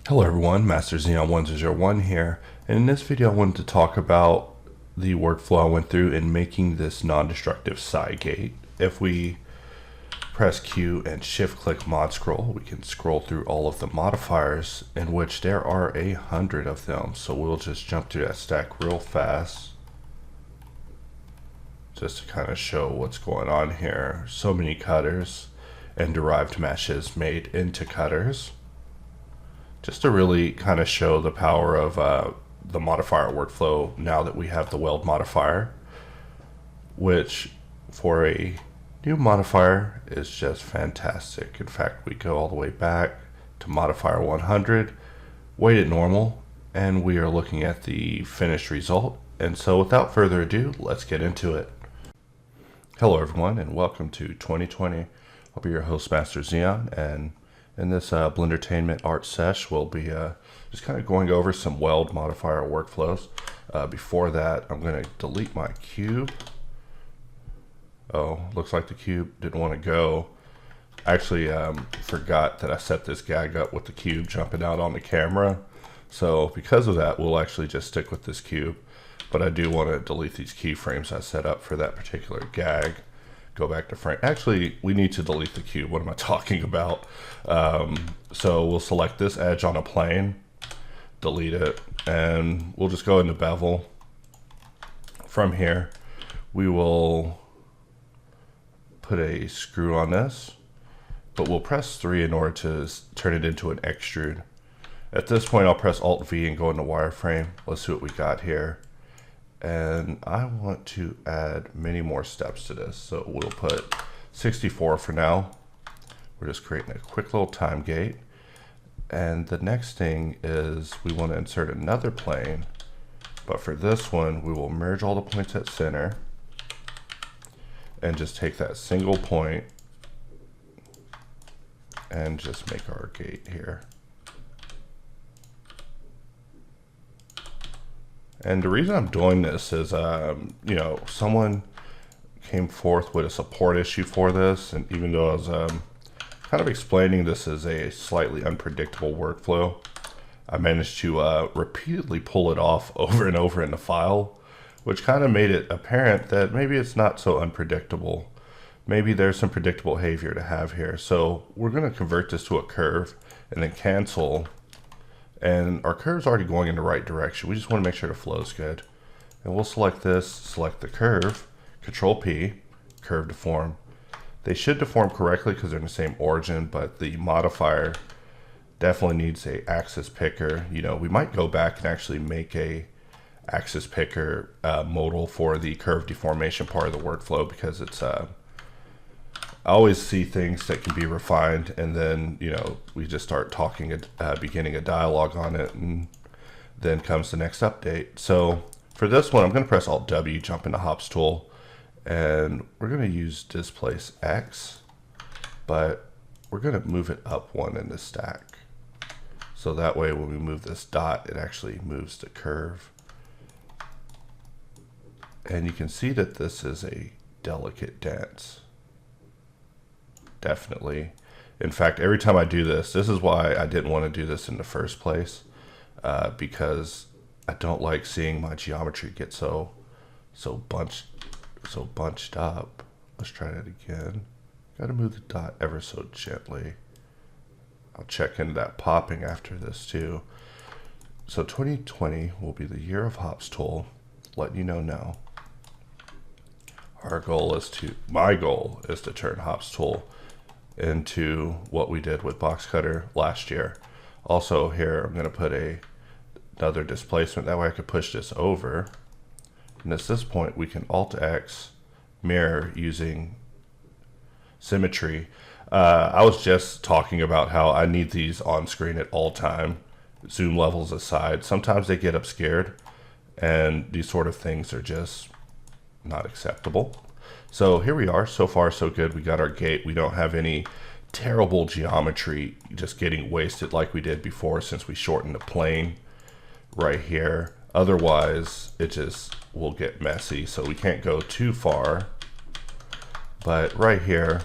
Hello everyone, Master Xeon1001 here, and in this video I wanted to talk about the workflow I went through in making this non-destructive sci-Gate. If we press Q and shift click mod scroll, we can scroll through all of the modifiers, in which there are 100 of them. So we'll just jump through that stack real fast just to kind of show what's going on here. So many cutters and derived meshes made into cutters, just to really kind of show the power of the modifier workflow now that we have the weld modifier, which for a new modifier is just fantastic. In fact, we go all the way back to modifier 100, weight at normal, and we are looking at the finished result. And so without further ado, let's get into it. Hello everyone, and welcome to 2020. I'll be your host, Master Xeon, and in this Blendertainment art sesh, we'll be just kind of going over some weld modifier workflows. Before that, I'm going to delete my cube. Oh, looks like the cube didn't want to go. I actually forgot that I set this gag up with the cube jumping out on the camera. So because of that, we'll actually just stick with this cube. But I do want to delete these keyframes I set up for that particular gag. Go back to frame. Actually, we need to delete the cube. What am I talking about? So we'll select this edge on a plane, delete it, and we'll just go into bevel. From here, we will put a screw on this, but we'll press 3 in order to turn it into an extrude. At this point, I'll press Alt V and go into wireframe. Let's see what we got here. And I want to add many more steps to this. So we'll put 64 for now. We're just creating a quick little time gate. And the next thing is we want to insert another plane. But for this one, we will merge all the points at center and just take that single point and just make our gate here. And the reason I'm doing this is, you know, someone came forth with a support issue for this, and even though I was kind of explaining this as a slightly unpredictable workflow, I managed to repeatedly pull it off over and over in the file, which kind of made it apparent that maybe it's not so unpredictable. Maybe there's some predictable behavior to have here. So we're going to convert this to a curve and then cancel. And our curve's already going in the right direction. We just want to make sure the flow's good. And we'll select this, select the curve, Control P, curve deform. They should deform correctly because they're in the same origin, but the modifier definitely needs a axis picker. You know, we might go back and actually make a axis picker modal for the curve deformation part of the workflow, because it's I always see things that can be refined, and then, you know, we just start talking, beginning a dialogue on it, and then comes the next update. So for this one, I'm going to press Alt W, jump into Hops tool, and we're going to use displace X, but we're going to move it up 1 in the stack. So that way, when we move this dot, it actually moves the curve. And you can see that this is a delicate dance. Definitely. In fact, every time I do this, this is why I didn't want to do this in the first place, because I don't like seeing my geometry get so bunched up. Let's try that again. Got to move the dot ever so gently. I'll check into that popping after this too. So 2020 will be the year of Hops tool, letting you know now. My goal is to turn Hops tool into what we did with boxcutter last year. Also here, I'm going to put another displacement. That way I could push this over. And at this point, we can Alt X mirror using symmetry. I was just talking about how I need these on screen at all time, zoom levels aside. Sometimes they get obscured, and these sort of things are just not acceptable. So here we are. So far so good. We got our gate. We don't have any terrible geometry just getting wasted like we did before, since we shortened the plane right here. Otherwise it just will get messy, so we can't go too far. But right here,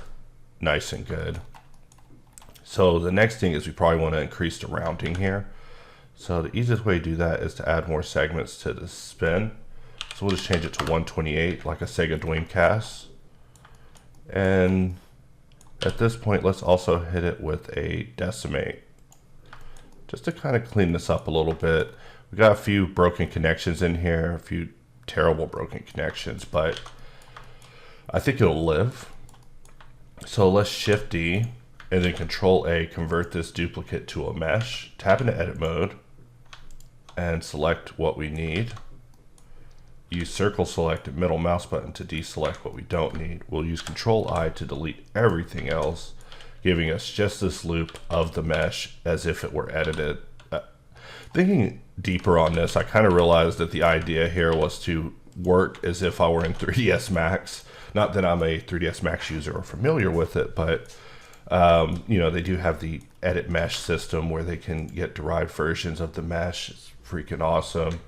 nice and good. So the next thing is we probably want to increase the rounding here. So the easiest way to do that is to add more segments to the spin. So we'll just change it to 128 like a Sega Dreamcast. And at this point, let's also hit it with a decimate, just to kind of clean this up a little bit. We got a few broken connections in here, a few terrible broken connections, but I think it'll live. So let's Shift D and then Control A, convert this duplicate to a mesh, tap into edit mode and select what we need. Use circle select and middle mouse button to deselect what we don't need. We'll use Control I to delete everything else, giving us just this loop of the mesh as if it were edited. Thinking deeper on this, I kind of realized that the idea here was to work as if I were in 3ds Max. Not that I'm a 3ds Max user or familiar with it, but you know, they do have the edit mesh system where they can get derived versions of the mesh. It's freaking awesome.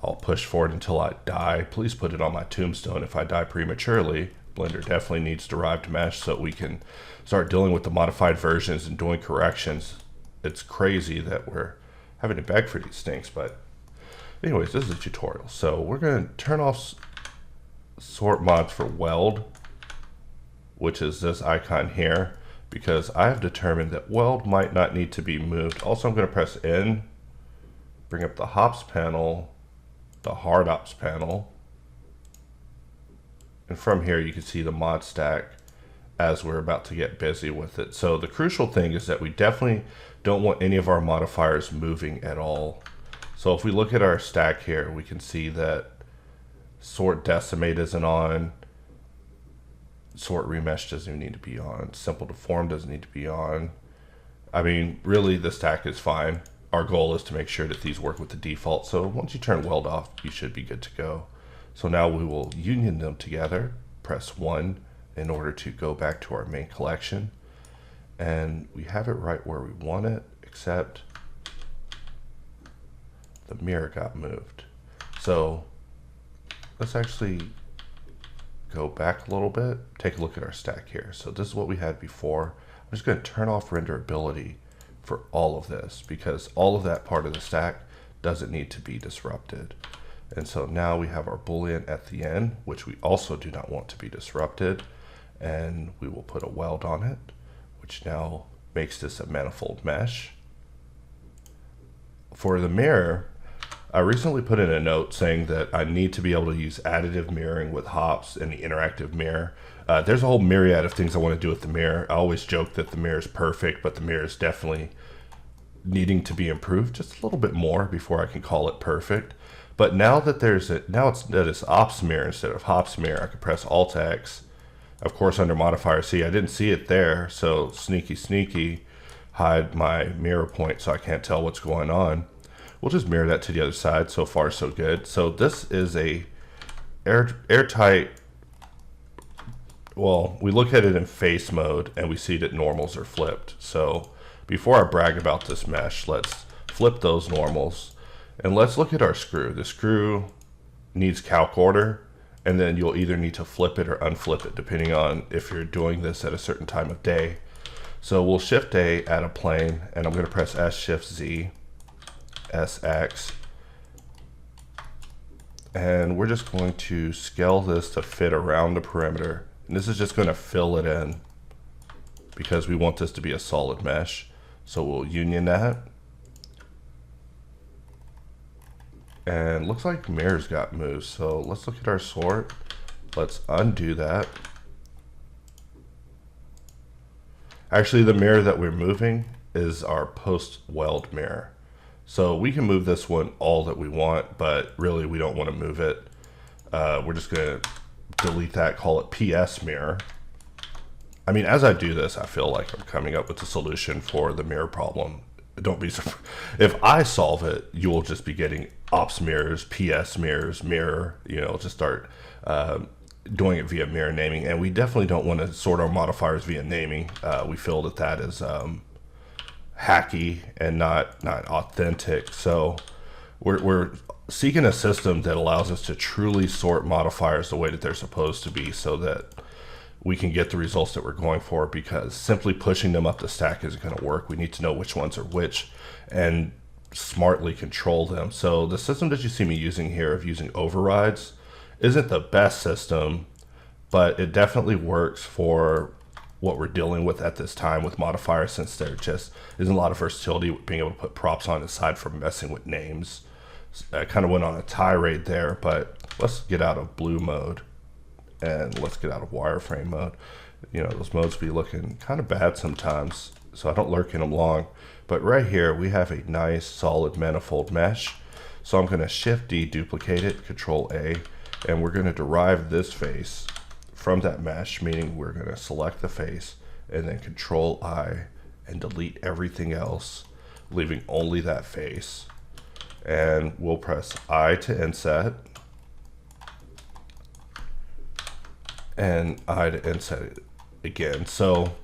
I'll push for it until I die. Please put it on my tombstone if I die prematurely. Blender definitely needs derived mesh so we can start dealing with the modified versions and doing corrections. It's crazy that we're having to beg for these things, but anyways, this is a tutorial. So we're going to turn off sort mods for weld, which is this icon here, because I have determined that weld might not need to be moved. Also, I'm going to press N, bring up the hops panel, the hardops panel, and from here you can see the mod stack as we're about to get busy with it. So the crucial thing is that we definitely don't want any of our modifiers moving at all. So if we look at our stack here, we can see that sort decimate isn't on, sort remesh doesn't even need to be on, simple deform doesn't need to be on. I mean, really the stack is fine. Our goal is to make sure that these work with the default. So once you turn weld off, you should be good to go. So now we will union them together, press 1 in order to go back to our main collection. And we have it right where we want it, except the mirror got moved. So let's actually go back a little bit, take a look at our stack here. So this is what we had before. I'm just going to turn off renderability for all of this because all of that part of the stack doesn't need to be disrupted. And so now we have our boolean at the end, which we also do not want to be disrupted. And we will put a weld on it, which now makes this a manifold mesh. For the mirror, I recently put in a note saying that I need to be able to use additive mirroring with hops and the interactive mirror. There's a whole myriad of things I want to do with the mirror. I always joke that the mirror is perfect, but the mirror is definitely needing to be improved just a little bit more before I can call it perfect. But now that it's ops mirror instead of hops mirror, I can press Alt X. Of course, under modifier C, I didn't see it there, so sneaky, hide my mirror point so I can't tell what's going on. We'll just mirror that to the other side. So far, so good. So this is a airtight. Well, we look at it in face mode and we see that normals are flipped. So before I brag about this mesh, let's flip those normals and let's look at our screw. The screw needs calc order, and then you'll either need to flip it or unflip it depending on if you're doing this at a certain time of day. So we'll Shift A, add a plane, and I'm going to press S Shift Z, SX, and we're just going to scale this to fit around the perimeter. And this is just going to fill it in because we want this to be a solid mesh. So we'll union that. And looks like mirrors got moved. So let's look at our sort. Let's undo that. Actually, the mirror that we're moving is our post weld mirror. So we can move this one all that we want, but really we don't want to move it. We're just going to delete that, call it PS mirror. I mean, as I do this, I feel like I'm coming up with a solution for the mirror problem. Don't be surprised. If I solve it, you will just be getting ops mirrors, PS mirrors, mirror, just start doing it via mirror naming. And we definitely don't want to sort our modifiers via naming. We feel that that is hacky and not authentic. So we're seeking a system that allows us to truly sort modifiers the way that they're supposed to be, so that we can get the results that we're going for, because simply pushing them up the stack isn't going to work. We need to know which ones are which and smartly control them. So the system that you see me using here of using overrides isn't the best system, but it definitely works for what we're dealing with at this time with modifiers, since there just isn't a lot of versatility with being able to put props on aside from messing with names. I kind of went on a tirade there, but let's get out of blue mode and let's get out of wireframe mode. You know, those modes be looking kind of bad sometimes, so I don't lurk in them long. But right here, we have a nice solid manifold mesh. So I'm gonna Shift D, duplicate it, Control A, and we're gonna derive this face from that mesh, meaning we're gonna select the face and then Control I and delete everything else, leaving only that face. And we'll press I to inset and I to inset it again. So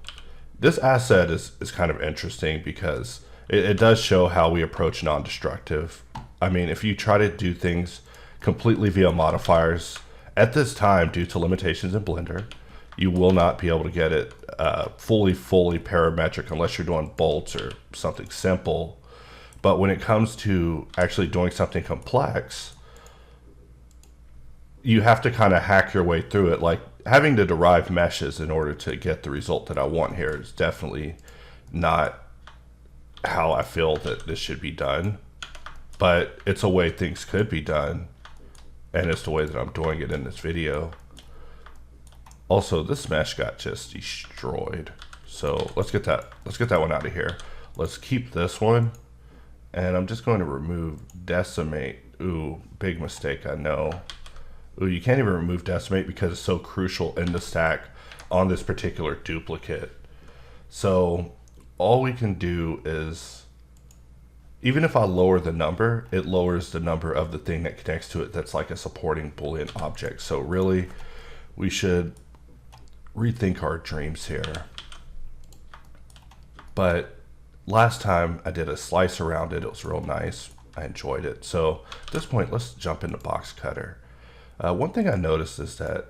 this asset is kind of interesting because it does show how we approach non-destructive. I mean, if you try to do things completely via modifiers, at this time, due to limitations in Blender, you will not be able to get it fully parametric unless you're doing bolts or something simple. But when it comes to actually doing something complex, you have to kind of hack your way through it. Like having to derive meshes in order to get the result that I want here is definitely not how I feel that this should be done. But it's a way things could be done, and it's the way that I'm doing it in this video. Also, this mesh got just destroyed. So let's get that one out of here. Let's keep this one. And I'm just going to remove decimate. Ooh, big mistake, I know. Ooh, you can't even remove decimate because it's so crucial in the stack on this particular duplicate. So all we can do is, even if I lower the number, it lowers the number of the thing that connects to it that's like a supporting Boolean object. So really, we should rethink our dreams here. But last time I did a slice around it, it was real nice. I enjoyed it. So at this point, let's jump into boxcutter. One thing I noticed is that,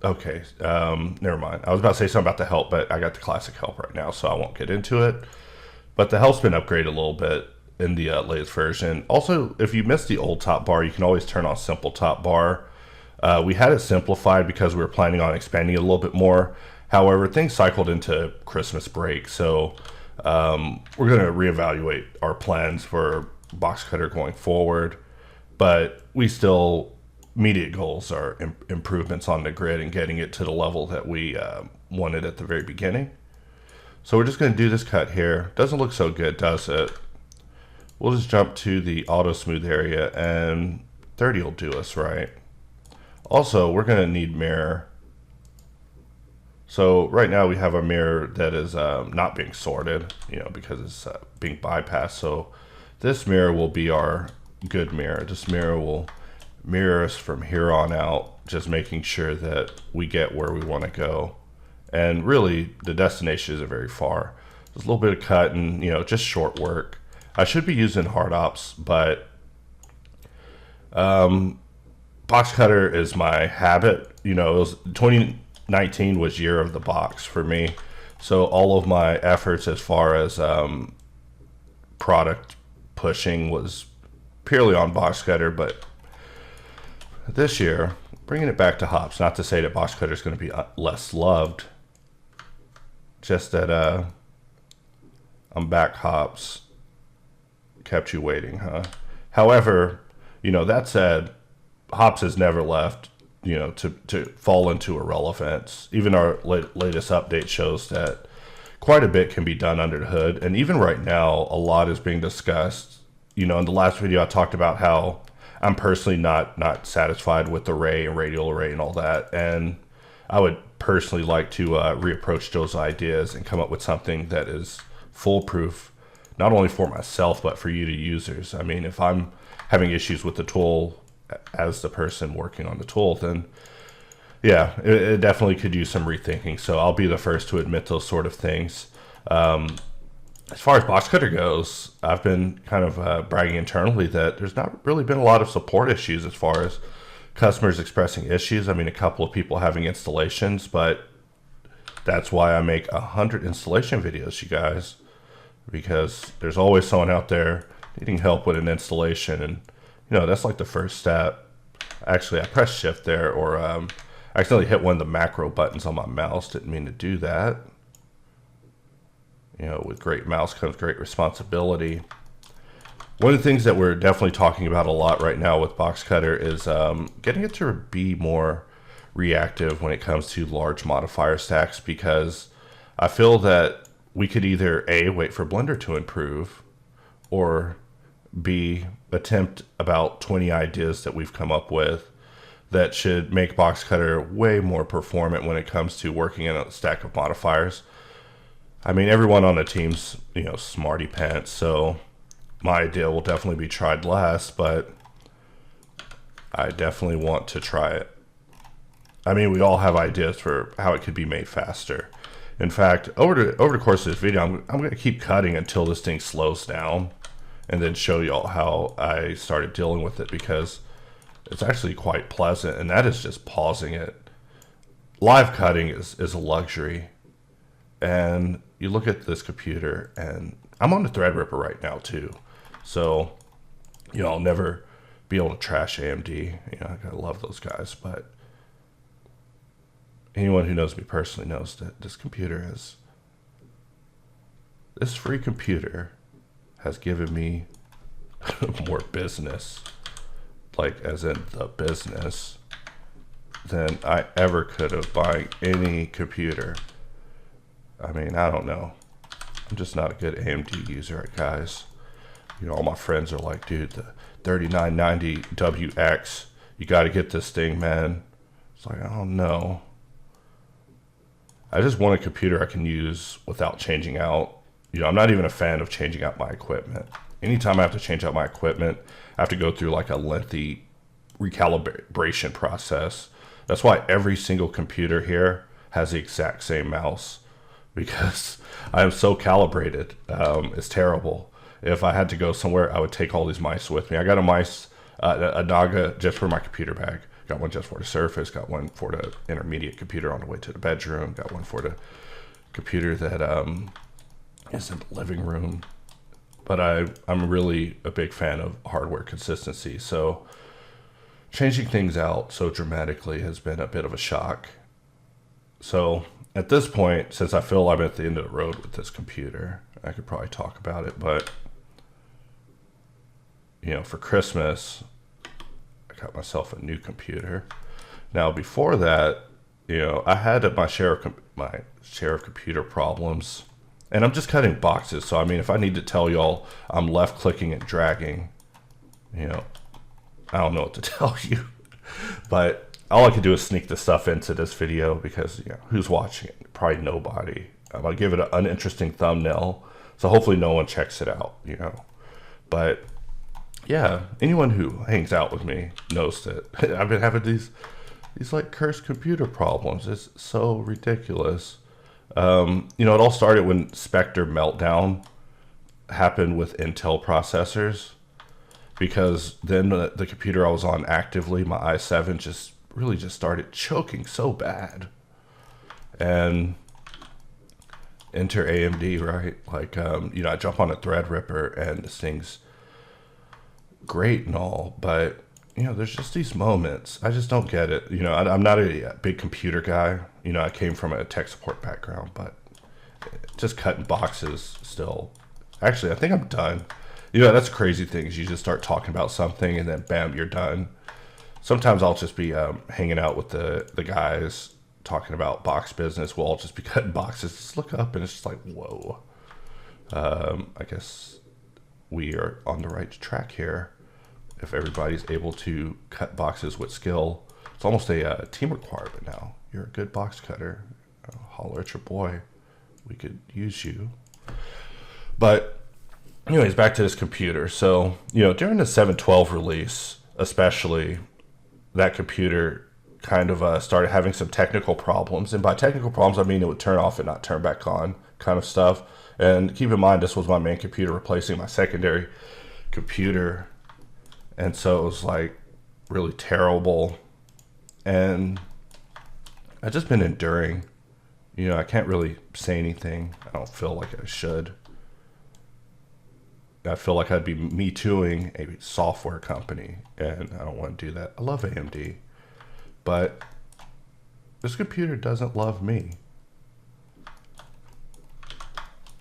okay, never mind. I was about to say something about the help, but I got the classic help right now, so I won't get into it. But the help's been upgraded a little bit in the latest version. Also, if you missed the old top bar, you can always turn on simple top bar. We had it simplified because we were planning on expanding it a little bit more. However, things cycled into Christmas break, so we're going to reevaluate our plans for boxcutter going forward. But we still, immediate goals are improvements on the grid and getting it to the level that we wanted at the very beginning. So we're just going to do this cut here. Doesn't look so good, does it? We'll just jump to the auto smooth area, and 30 will do us, right? Also, we're going to need mirror. So right now we have a mirror that is not being sorted, you know, because it's being bypassed. So this mirror will be our good mirror. This mirror will mirror us from here on out, just making sure that we get where we want to go. And really, the destination isn't very far. There's a little bit of cut and, you know, just short work. I should be using hardops, but boxcutter is my habit. You know, it was 2019 was year of the box for me. So all of my efforts as far as product pushing was purely on boxcutter, but this year, bringing it back to hops, not to say that boxcutter is going to be less loved, just that I'm back hops. Kept you waiting, huh? However, you know, that said, hops has never left, you know, to fall into irrelevance. Even our latest update shows that quite a bit can be done under the hood. And even right now, a lot is being discussed. You know, in the last video, I talked about how I'm personally not satisfied with array and radial array and all that. And I would personally like to reapproach those ideas and come up with something that is foolproof, not only for myself, but for you, the users. I mean, if I'm having issues with the tool as the person working on the tool, then yeah, it definitely could use some rethinking. So I'll be the first to admit those sort of things. As far as boxcutter goes, I've been kind of bragging internally that there's not really been a lot of support issues as far as customers expressing issues. I mean, a couple of people having installations, but that's why I make 100 installation videos, you guys, because there's always someone out there needing help with an installation. And, you know, that's like the first step. Actually, I pressed shift there, or I accidentally hit one of the macro buttons on my mouse. Didn't mean to do that. You know, with great mouse comes great responsibility. One of the things that we're definitely talking about a lot right now with boxcutter is getting it to be more reactive when it comes to large modifier stacks, because I feel that we could either A, wait for Blender to improve, or B, attempt about 20 ideas that we've come up with that should make boxcutter way more performant when it comes to working in a stack of modifiers. I mean, everyone on the team's, you know, smarty pants, so my idea will definitely be tried last, but I definitely want to try it. I mean, we all have ideas for how it could be made faster. In fact, over the course of this video, I'm going to keep cutting until this thing slows down, and then show y'all how I started dealing with it, because it's actually quite pleasant, and that is just pausing it. Live cutting is a luxury, and you look at this computer, and I'm on the Threadripper right now too, so you know, I'll never be able to trash AMD. You know, I love those guys, but anyone who knows me personally knows that this free computer has given me more business, like as in the business, than I ever could have buying any computer. I mean, I don't know. I'm just not a good AMD user, guys. You know, all my friends are like, dude, the 3990WX, you got to get this thing, man. It's like, I don't know. I just want a computer I can use without changing out. You know, I'm not even a fan of changing out my equipment. Anytime I have to change out my equipment, I have to go through like a lengthy recalibration process. That's why every single computer here has the exact same mouse, because I am so calibrated. It's terrible. If I had to go somewhere, I would take all these mice with me. I got a mice, a Naga just for my computer bag. Got one just for the Surface. Got one for the intermediate computer on the way to the bedroom. Got one for the computer that is in the living room. But I'm really a big fan of hardware consistency. So changing things out so dramatically has been a bit of a shock. So at this point, since I feel I'm at the end of the road with this computer, I could probably talk about it. But, you know, for Christmas, I got myself a new computer. Now, before that, you know, I had my share of computer problems. And I'm just cutting boxes, so I mean, if I need to tell y'all I'm left clicking and dragging, you know, I don't know what to tell you. But all I can do is sneak the stuff into this video, because, you know, who's watching it? Probably nobody. I'm gonna give it an uninteresting thumbnail, so hopefully no one checks it out, you know. But yeah, anyone who hangs out with me knows that I've been having these like cursed computer problems. It's so ridiculous. You know, it all started when Spectre meltdown happened with Intel processors, because then the computer I was on actively, my i7, just really started choking so bad. And enter AMD, right? Like, you know, I jump on a Threadripper and this thing's great and all, but you know, there's just these moments. I just don't get it. You know, I'm not a big computer guy. You know, I came from a tech support background, but just cutting boxes still. Actually, I think I'm done. You know, that's crazy things. You just start talking about something and then bam, you're done. Sometimes I'll just be hanging out with the guys talking about box business. We'll all just be cutting boxes. Just look up and it's just like, whoa. I guess we are on the right track here. If everybody's able to cut boxes with skill, it's almost a team requirement now. You're a good box cutter. Holler at your boy. We could use you. But anyways, back to this computer. So, you know, during the 712 release, especially, that computer kind of started having some technical problems. And by technical problems, I mean it would turn off and not turn back on kind of stuff. And keep in mind, this was my main computer replacing my secondary computer. And so it was like really terrible. And I've just been enduring. You know, I can't really say anything. I don't feel like I should. I feel like I'd be me tooing a software company, and I don't want to do that. I love AMD, but this computer doesn't love me.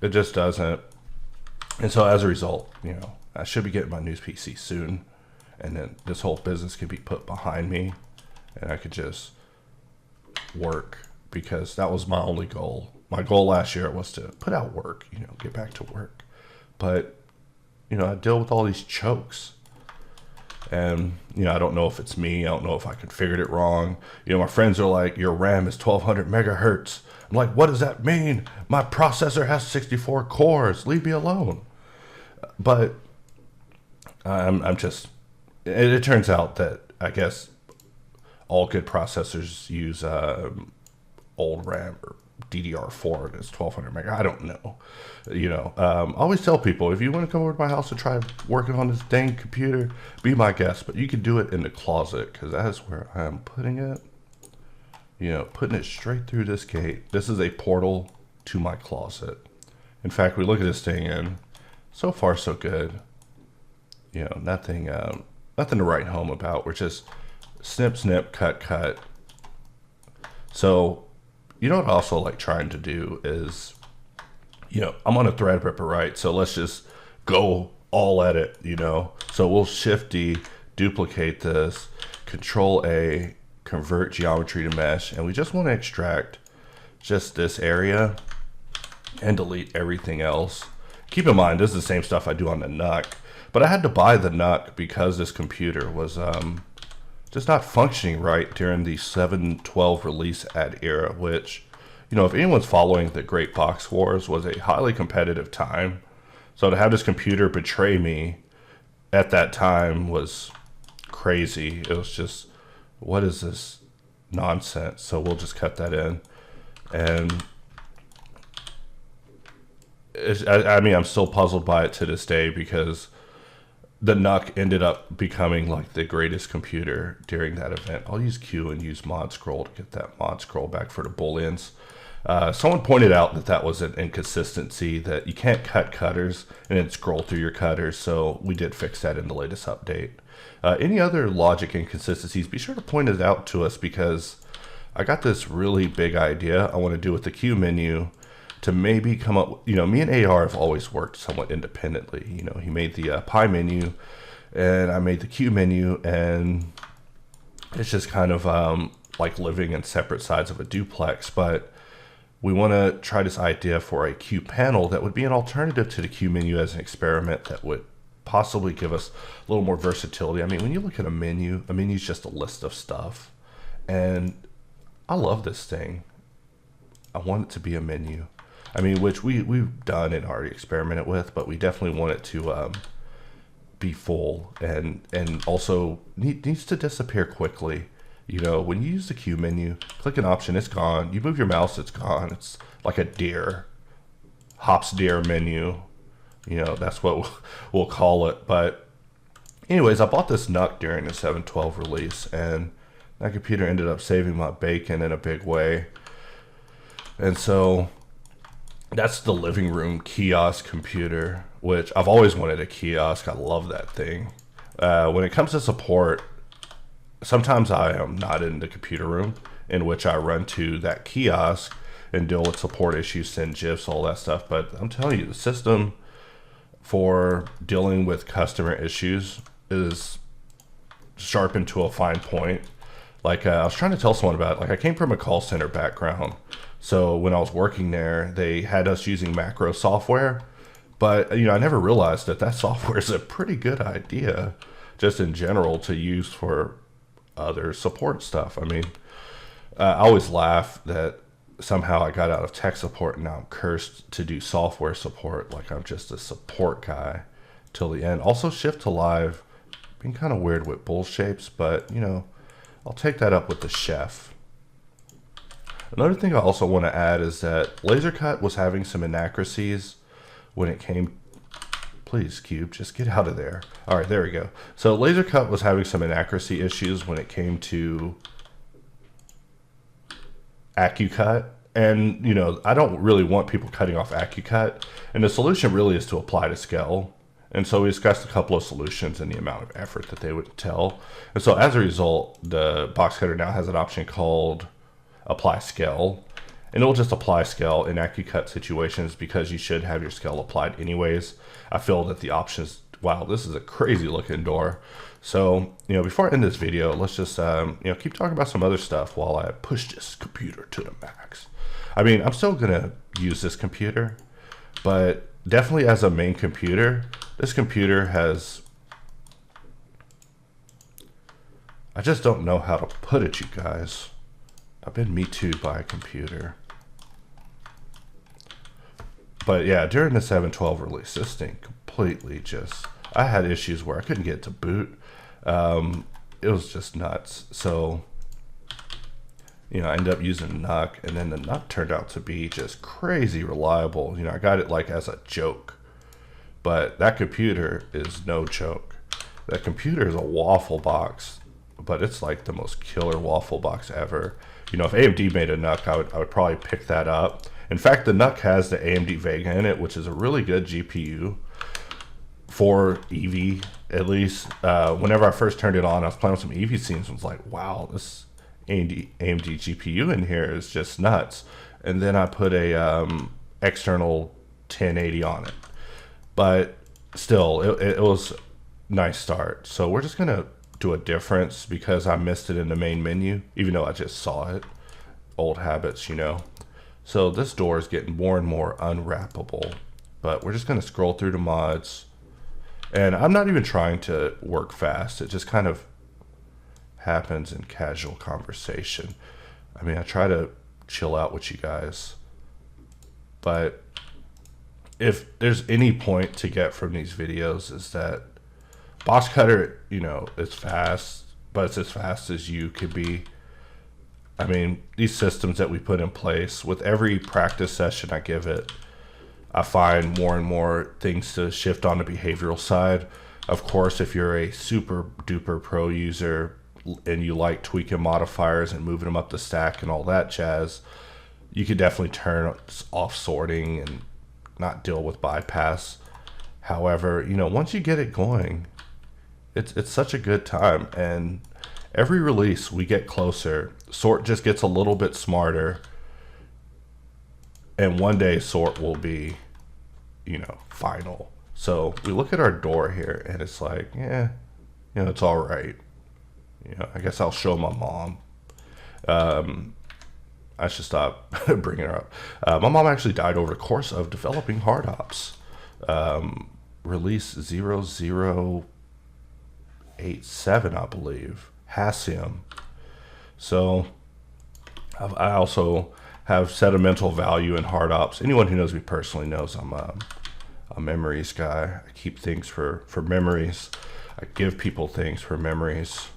It just doesn't. And so as a result, you know, I should be getting my new PC soon, and then this whole business can be put behind me, and I could just work, because that was my only goal. My goal last year was to put out work, you know, get back to work. But, you know, I deal with all these chokes. And, you know, I don't know if it's me. I don't know if I configured it wrong. You know, my friends are like, your RAM is 1200 megahertz. I'm like, what does that mean? My processor has 64 cores. Leave me alone. But I'm just, it turns out that I guess all good processors use old RAM or DDR4 and it's 1200 meg. I don't know. You know, I always tell people, if you want to come over to my house and try working on this dang computer, be my guest. But you can do it in the closet, because that is where I am putting it. You know, putting it straight through this gate. This is a portal to my closet. In fact, we look at this thing and so far so good. You know, nothing to write home about. We're just snip, snip, cut, cut. So, you know what I also like trying to do is, you know, I'm on a Threadripper, right? So let's just go all at it, you know? So we'll Shift D, duplicate this, Control A, convert geometry to mesh, and we just want to extract just this area and delete everything else. Keep in mind, this is the same stuff I do on the NUC, but I had to buy the NUC because this computer was just not functioning right during the 7.12 release ad era, which, you know, if anyone's following the Great Box Wars, was a highly competitive time. So to have this computer betray me at that time was crazy. It was just, what is this nonsense? So we'll just cut that in. And I mean, I'm still puzzled by it to this day, because the NUC ended up becoming like the greatest computer during that event. I'll use Q and use mod scroll to get that mod scroll back for the booleans. Someone pointed out that that was an inconsistency, that you can't cut cutters and then scroll through your cutters. So we did fix that in the latest update. Any other logic inconsistencies, be sure to point it out to us, because I got this really big idea I want to do with the Q menu to maybe come up, you know, me and AR have always worked somewhat independently. You know, he made the pie menu and I made the Q menu, and it's just kind of like living in separate sides of a duplex. But we want to try this idea for a Q panel that would be an alternative to the Q menu as an experiment that would possibly give us a little more versatility. I mean, when you look at a menu is just a list of stuff, and I love this thing. I want it to be a menu. I mean, which we've done and already experimented with, but we definitely want it to be full, and also needs to disappear quickly. You know, when you use the Q menu, click an option, it's gone. You move your mouse, it's gone. It's like a deer, hops deer menu. You know, that's what we'll call it. But anyways, I bought this NUC during the 7.12 release, and that computer ended up saving my bacon in a big way. And so that's the living room kiosk computer, which I've always wanted a kiosk. I love that thing. When it comes to support, sometimes I am not in the computer room, in which I run to that kiosk and deal with support issues, send GIFs, all that stuff. But I'm telling you, the system for dealing with customer issues is sharpened to a fine point. Like I was trying to tell someone about it. Like, I came from a call center background. So when I was working there, they had us using macro software, but you know, I never realized that that software is a pretty good idea just in general to use for other support stuff. I mean, I always laugh that somehow I got out of tech support and now I'm cursed to do software support. Like, I'm just a support guy till the end. Also, shift to live, being kind of weird with bull shapes, but you know, I'll take that up with the chef. Another thing I also want to add is that laser cut was having some inaccuracies when it came. Please, Cube, just get out of there. All right, there we go. So laser cut was having some inaccuracy issues when it came to AccuCut. And, you know, I don't really want people cutting off AccuCut. And the solution really is to apply to scale. And so we discussed a couple of solutions and the amount of effort that they would tell. And so as a result, the box cutter now has an option called apply scale. And it'll just apply scale in AccuCut situations because you should have your scale applied anyways. I feel that the options, wow, this is a crazy looking door. So, you know, before I end this video, let's just, you know, keep talking about some other stuff while I push this computer to the max. I mean, I'm still going to use this computer, but definitely as a main computer, this computer has, I just don't know how to put it, you guys. I've been Me Too'd by a computer. But yeah, during the 712 release, this thing completely just, I had issues where I couldn't get it to boot. It was just nuts. So, you know, I ended up using NUC, and then the NUC turned out to be just crazy reliable. You know, I got it like as a joke, but that computer is no joke. That computer is a waffle box, but it's like the most killer waffle box ever. You know, if AMD made a NUC, I would probably pick that up. In fact, the NUC has the AMD Vega in it, which is a really good GPU for EV, at least. Whenever I first turned it on, I was playing with some EV scenes and was like, wow, this AMD GPU in here is just nuts. And then I put a external 1080 on it. But still, it was a nice start. So we're just going to do a difference because I missed it in the main menu, even though I just saw it. Old habits, you know. So this door is getting more and more unwrappable. But we're just going to scroll through the mods. And I'm not even trying to work fast. It just kind of happens in casual conversation. I mean, I try to chill out with you guys. But if there's any point to get from these videos is that box cutter, you know, it's fast, but it's as fast as you could be. I mean, these systems that we put in place, with every practice session I give it, I find more and more things to shift on the behavioral side. Of course, if you're a super duper pro user and you like tweaking modifiers and moving them up the stack and all that jazz, you could definitely turn off sorting and not deal with bypass. However, you know, once you get it going, it's such a good time. And every release we get closer, sort just gets a little bit smarter. And one day sort will be, you know, final. So we look at our door here and it's like, yeah, you know, it's all right. You know, I guess I'll show my mom. I should stop bringing her up. My mom actually died over the course of developing hardops. Release 0087, I believe. Hassium. So I also have sentimental value in hardops. Anyone who knows me personally knows I'm a memories guy. I keep things for memories. I give people things for memories.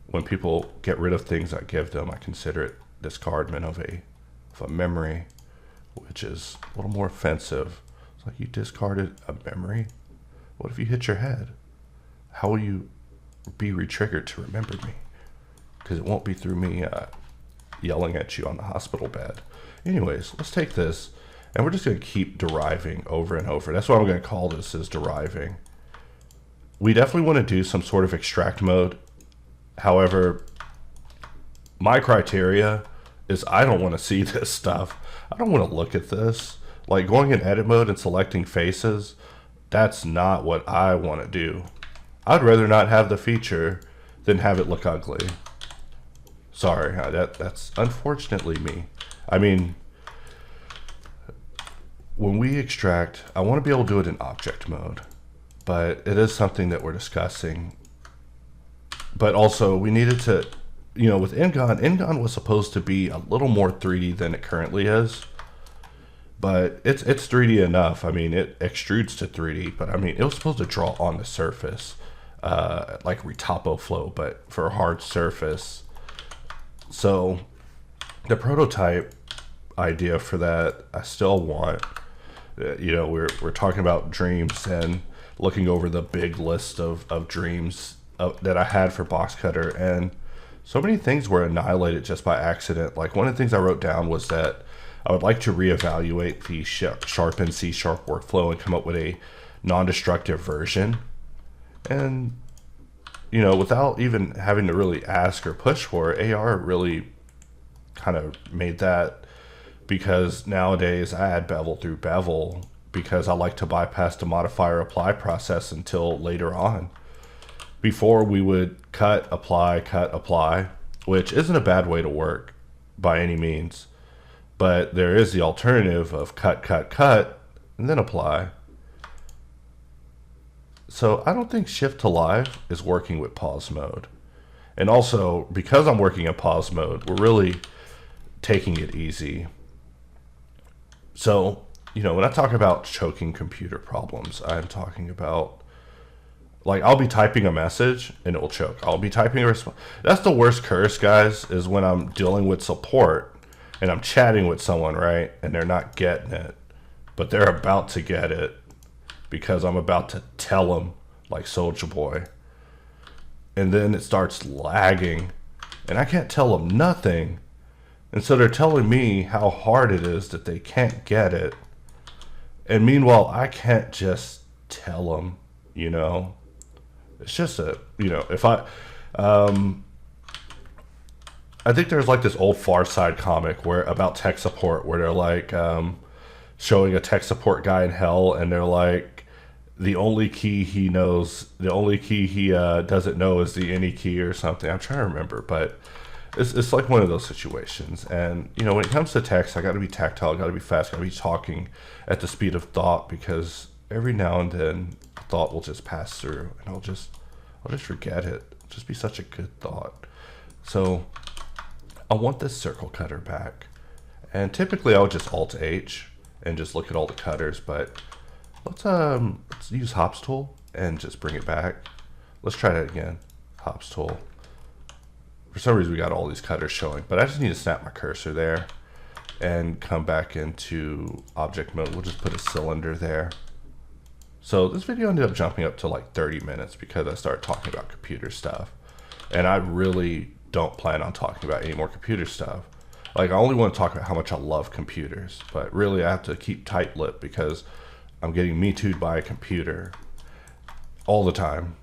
When people get rid of things I give them, I consider it discardment of a memory, which is a little more offensive. It's like, you discarded a memory? What if you hit your head? How will you be re-triggered to remember me? Because it won't be through me yelling at you on the hospital bed. Anyways, let's take this, and we're just going to keep deriving over and over. That's what I'm going to call this, is deriving. We definitely want to do some sort of extract mode. However, my criteria is I don't want to see this stuff. I don't want to look at this. Like going in edit mode and selecting faces, that's not what I want to do. I'd rather not have the feature than have it look ugly. Sorry, that's unfortunately me. I mean, when we extract, I want to be able to do it in object mode, but it is something that we're discussing. But also we needed to, you know, with Ngon was supposed to be a little more 3D than it currently is, but it's 3D enough. I mean, it extrudes to 3D, but I mean, it was supposed to draw on the surface, like Retopo Flow, but for a hard surface. So the prototype idea for that, I still want, you know, we're talking about dreams and looking over the big list of dreams that I had for box cutter, and So many things were annihilated just by accident. Like one of the things I wrote down was that I would like to reevaluate the sharpen C# workflow and come up with a non-destructive version. And, you know, without even having to really ask or push for it, AR really kind of made that, because nowadays I add bevel through bevel because I like to bypass the modifier apply process until later on. Before we would cut, apply, which isn't a bad way to work by any means. But there is the alternative of cut, and then apply. So I don't think shift to live is working with pause mode. And also, because I'm working in pause mode, we're really taking it easy. So, you know, when I talk about choking computer problems, I'm talking about, like, I'll be typing a message and it will choke. I'll be typing a response. That's the worst curse, guys, is when I'm dealing with support and I'm chatting with someone, right? And they're not getting it, but they're about to get it because I'm about to tell them, like Soulja Boy. And then it starts lagging and I can't tell them nothing. And so they're telling me how hard it is that they can't get it. And meanwhile, I can't just tell them, you know. It's just a, you know, if I think there's like this old Far Side comic where about tech support where they're like showing a tech support guy in hell and they're like, the only key he knows, the only key he doesn't know is the any key or something. I'm trying to remember, but it's like one of those situations. And, you know, when it comes to text, I got to be tactile, I got to be fast, got to be talking at the speed of thought, because every now and then thought will just pass through and I'll just forget it. It'll just be such a good thought. So I want this circle cutter back. And typically I would just Alt H and just look at all the cutters, but let's use Hops tool and just bring it back. Let's try that again. Hops tool. For some reason we got all these cutters showing, but I just need to snap my cursor there and come back into object mode. We'll just put a cylinder there. So this video ended up jumping up to like 30 minutes because I started talking about computer stuff. And I really don't plan on talking about any more computer stuff. Like, I only want to talk about how much I love computers, but really I have to keep tight-lipped because I'm getting me too'd by a computer all the time.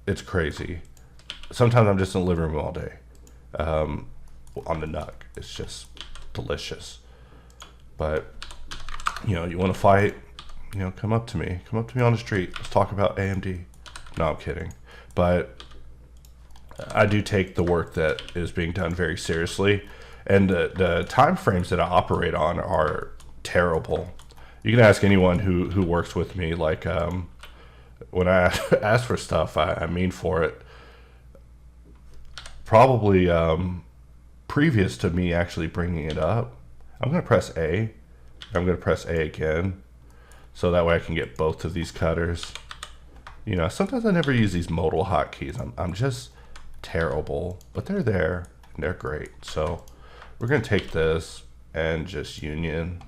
It's crazy. Sometimes I'm just in the living room all day on the NUC. It's just delicious. But, you know, you want to fight, you know, come up to me on the street. Let's talk about AMD. No, I'm kidding. But I do take the work that is being done very seriously. And the time frames that I operate on are terrible. You can ask anyone who works with me. Like, when I ask for stuff, I mean for it. Probably previous to me actually bringing it up, I'm going to press A. I'm going to press A again. So that way I can get both of these cutters. You know, sometimes I never use these modal hotkeys. I'm just terrible, but they're there and they're great. So we're going to take this and just union,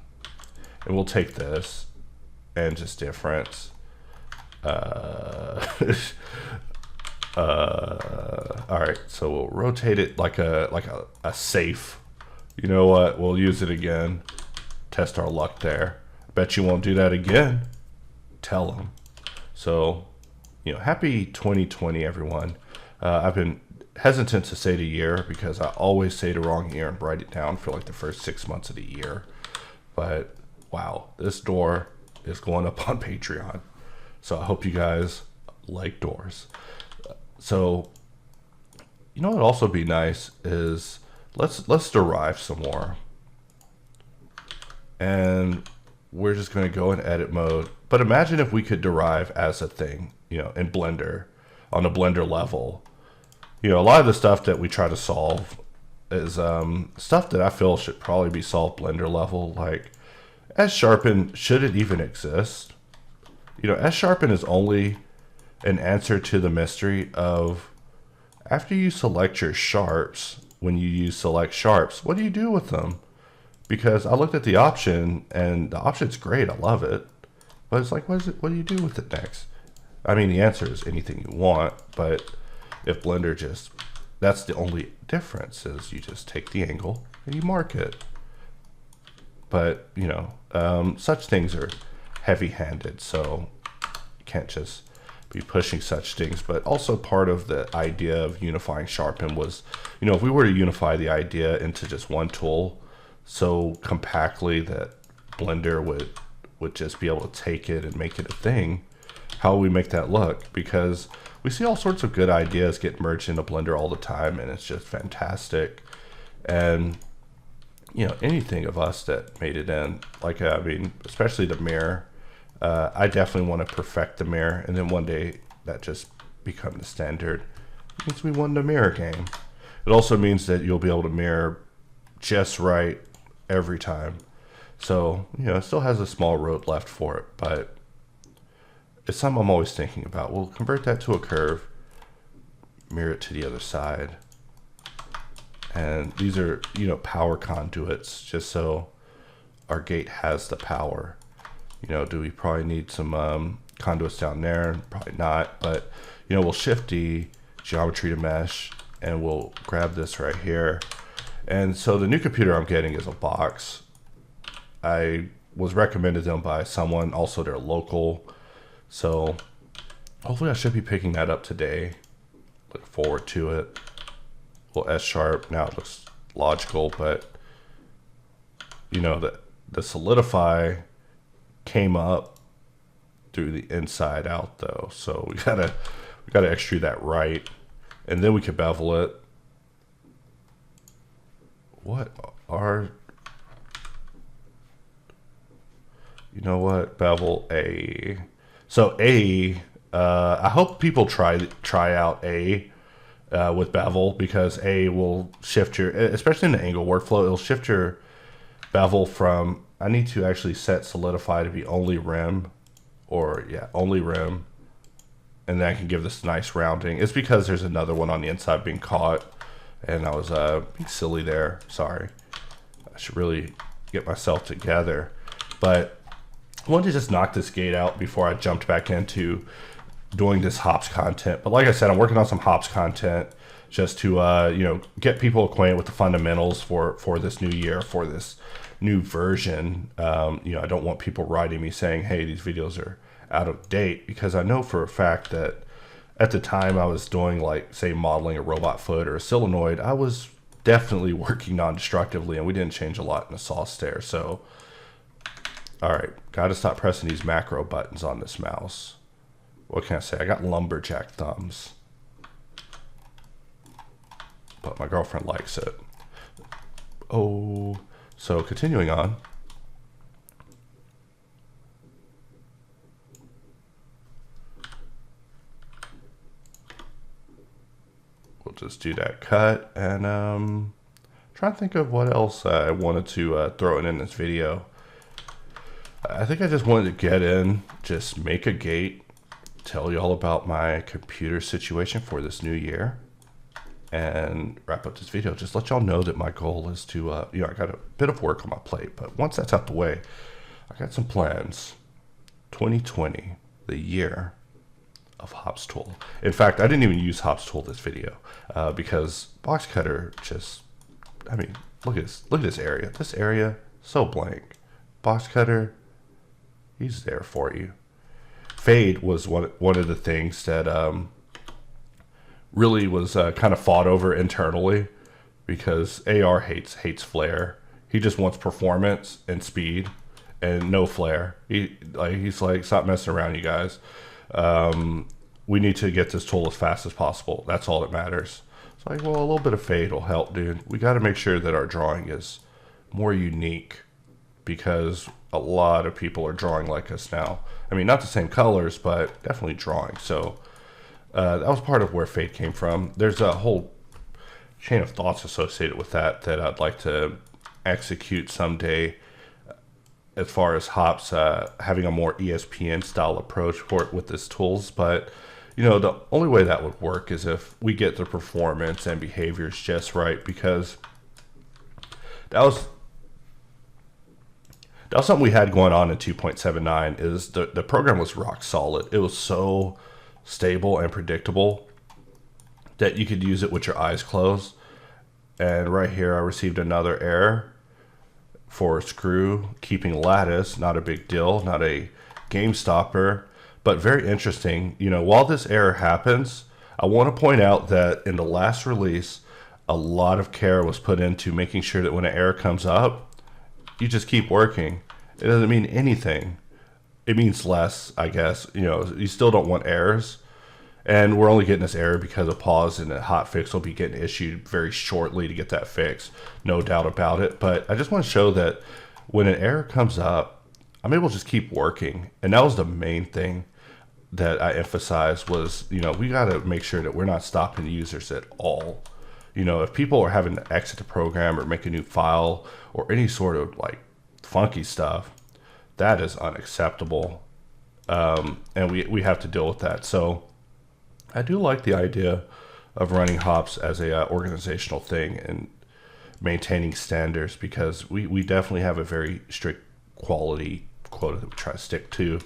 and we'll take this and just difference. All right, so we'll rotate it like a safe. You know what? We'll use it again. Test our luck there. Bet you won't do that again. Tell them. So, you know, happy 2020, everyone. I've been hesitant to say the year because I always say the wrong year and write it down for like the first 6 months of the year. But wow, this door is going up on Patreon. So I hope you guys like doors. So, you know what would also be nice is let's derive some more. And we're just going to go in edit mode. But imagine if we could derive as a thing, you know, in Blender, on a Blender level. You know, a lot of the stuff that we try to solve is stuff that I feel should probably be solved Blender level. Like, S-sharpen, should it even exist? You know, S-sharpen is only an answer to the mystery of, after you select your sharps, when you use select sharps, what do you do with them? Because I looked at the option, and the option's great, I love it. But it's like, what do you do with it next? I mean, the answer is anything you want, but if Blender just that's the only difference, is you just take the angle and you mark it. But, you know, such things are heavy-handed, so you can't just be pushing such things. But also part of the idea of unifying sharpen was, you know, if we were to unify the idea into just one tool so compactly that Blender would just be able to take it and make it a thing, how will we make that look? Because we see all sorts of good ideas get merged into Blender all the time, and it's just fantastic. And you know, anything of us that made it in, like, I mean, especially the mirror, I definitely want to perfect the mirror, and then one day that just become the standard. It means we won the mirror game. It also means that you'll be able to mirror just right every time. So, you know, it still has a small road left for it, but it's something I'm always thinking about. We'll convert that to a curve, mirror it to the other side. And these are, you know, power conduits, just so our gate has the power. You know, do we probably need some conduits down there? Probably not, but, you know, we'll shift the geometry to mesh, and we'll grab this right here. And so the new computer I'm getting is a box. I was recommended them by someone, also they're local. So hopefully I should be picking that up today. Look forward to it. Well, S sharp, now it looks logical, but you know, the solidify came up through the inside out though. So we gotta extrude that right, and then we can bevel it. What are, you know what, bevel A. So A, I hope people try out A with bevel, because A will shift your, especially in the angle workflow, it'll shift your bevel from, I need to actually set solidify to be only rim, or yeah, only rim, and then I can give this nice rounding. It's because there's another one on the inside being caught, and I was being silly there. Sorry, I should really get myself together. But I wanted to just knock this gate out before I jumped back into doing this hops content. But like I said, I'm working on some hops content just to you know, get people acquainted with the fundamentals for this new year, for this new version. You know, I don't want people writing me saying, hey, these videos are out of date, because I know for a fact that at the time I was doing, like, say, modeling a robot foot or a solenoid, I was definitely working non-destructively, and we didn't change a lot in the sauce there. So all right, got to stop pressing these macro buttons on this mouse. What can I say? I got lumberjack thumbs, but my girlfriend likes it. Oh, so continuing on. We'll just do that cut, and trying to think of what else I wanted to throw in this video. I think I just wanted to get in, just make a gate, tell you all about my computer situation for this new year, and wrap up this video. Just let y'all know that my goal is to, you know, I got a bit of work on my plate, but once that's out the way, I got some plans. 2020, the year of Hops Tool. In fact, I didn't even use Hops Tool this video because boxcutter just, I mean, look at this area. This area, so blank. Boxcutter, he's there for you. Fade was one of the things that really was kind of fought over internally, because AR hates flare. He just wants performance and speed and no flare. He's like, stop messing around, you guys. We need to get this tool as fast as possible. That's all that matters. It's like, well, a little bit of fade will help, dude. We got to make sure that our drawing is more unique, because a lot of people are drawing like us now. I mean, not the same colors, but definitely drawing. So that was part of where fade came from. There's a whole chain of thoughts associated with that I'd like to execute someday, as far as hops having a more ESPN style approach for it with this tools. But you know, the only way that would work is if we get the performance and behaviors just right, because that was something we had going on in 2.79, is the program was rock solid. It was so stable and predictable that you could use it with your eyes closed. And right here I received another error for screw keeping lattice. Not a big deal, not a game stopper, but very interesting. You know, while this error happens, I want to point out that in the last release, a lot of care was put into making sure that when an error comes up, you just keep working. It doesn't mean anything. It means less, I guess. You know, you still don't want errors. And we're only getting this error because of pause, and a hot fix will be getting issued very shortly to get that fixed. No doubt about it. But I just want to show that when an error comes up, I'm able to just keep working. And that was the main thing that I emphasized was, you know, we got to make sure that we're not stopping users at all. You know, if people are having to exit the program or make a new file or any sort of like funky stuff, that is unacceptable. And we have to deal with that. So I do like the idea of running hops as a organizational thing and maintaining standards, because we definitely have a very strict quality quota that we try to stick to.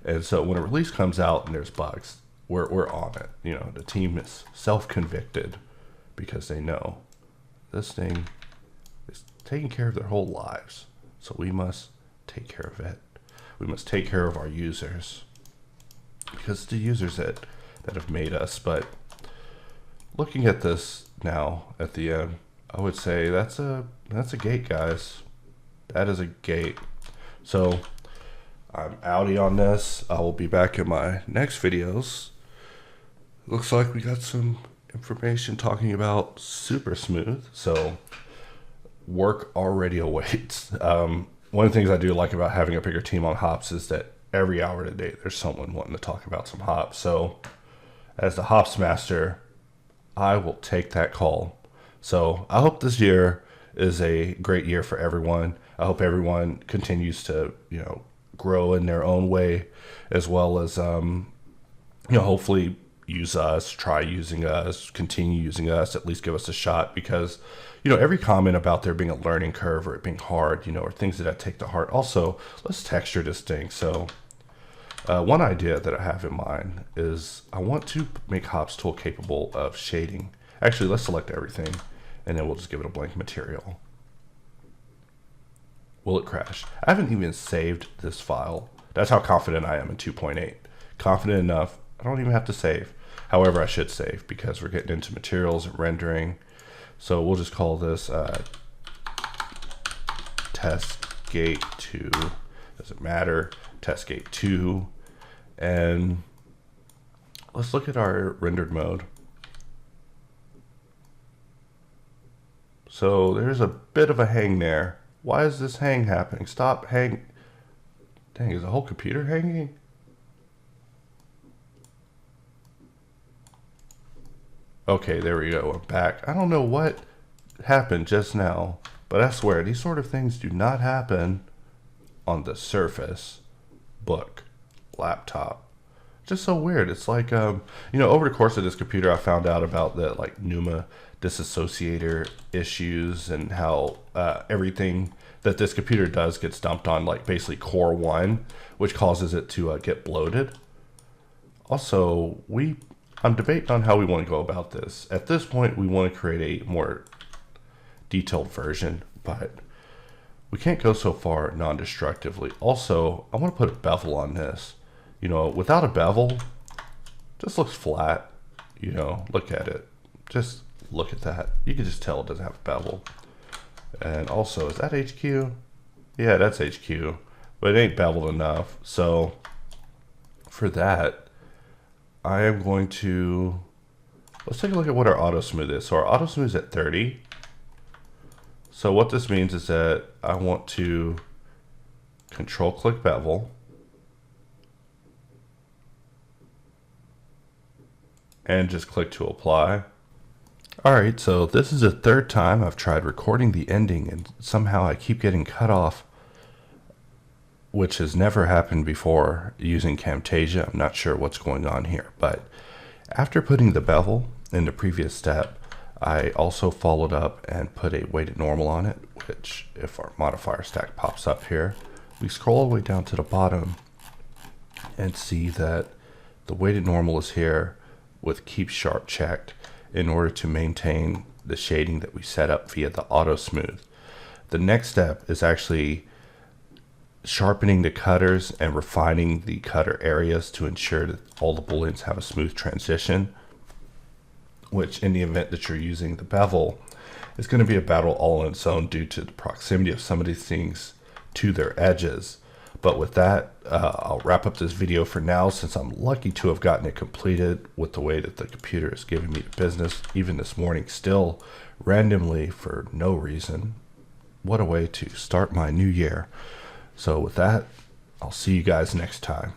And so when a release comes out and there's bugs, we're on it. You know, the team is self-convicted because they know this thing is taking care of their whole lives. So we must take care of it. We must take care of our users, because it's the users that have made us. But looking at this now at the end, I would say that's a gate, guys. That is a gate. So I'm outie on this. I will be back in my next videos. Looks like we got some information talking about super smooth, so work already awaits. One of the things I do like about having a bigger team on hops is that every hour of the day there's someone wanting to talk about some hops. So as the hops master, I will take that call. So I hope this year is a great year for everyone. I hope everyone continues to, you know, grow in their own way, as well as, you know, hopefully use us, try using us, continue using us, at least give us a shot, because, you know, every comment about there being a learning curve or it being hard, you know, or things that I take to heart. Also, let's texture this thing. So one idea that I have in mind is I want to make hops tool capable of shading. Actually, let's select everything and then we'll just give it a blank material. Will it crash? I haven't even saved this file. That's how confident I am in 2.8. Confident enough, I don't even have to save. However, I should save because we're getting into materials and rendering. So we'll just call this test gate 2. Doesn't matter. Test gate 2. And let's look at our rendered mode. So there's a bit of a hang there. Why is this hang happening? Stop hang. Dang, is the whole computer hanging? Okay, there we go. We're back. I don't know what happened just now, but I swear these sort of things do not happen on the Surface Book laptop. Just so weird. It's like, you know, over the course of this computer, I found out about the like NUMA disassociator issues and how everything that this computer does gets dumped on like basically core 1, which causes it to get bloated. Also, I'm debating on how we want to go about this. At this point, we want to create a more detailed version, but we can't go so far non-destructively. Also, I want to put a bevel on this. You know, without a bevel, just looks flat. You know, look at it. Just look at that. You can just tell it doesn't have a bevel. And also, is that HQ? Yeah, that's HQ, but it ain't beveled enough. So for that, I am going to, let's take a look at what our auto smooth is. So our auto smooth is at 30. So what this means is that I want to control click bevel. And just click to apply. Alright, so this is the third time I've tried recording the ending and somehow I keep getting cut off, which has never happened before using Camtasia. I'm not sure what's going on here, but after putting the bevel in the previous step, I also followed up and put a weighted normal on it, which if our modifier stack pops up here, we scroll all the way down to the bottom and see that the weighted normal is here with keep sharp checked. in order to maintain the shading that we set up via the auto smooth. The next step is actually sharpening the cutters and refining the cutter areas to ensure that all the booleans have a smooth transition, which in the event that you're using the bevel is going to be a battle all on its own due to the proximity of some of these things to their edges. But with that, I'll wrap up this video for now, since I'm lucky to have gotten it completed with the way that the computer is giving me the business, even this morning still, randomly for no reason. What a way to start my new year. So with that, I'll see you guys next time.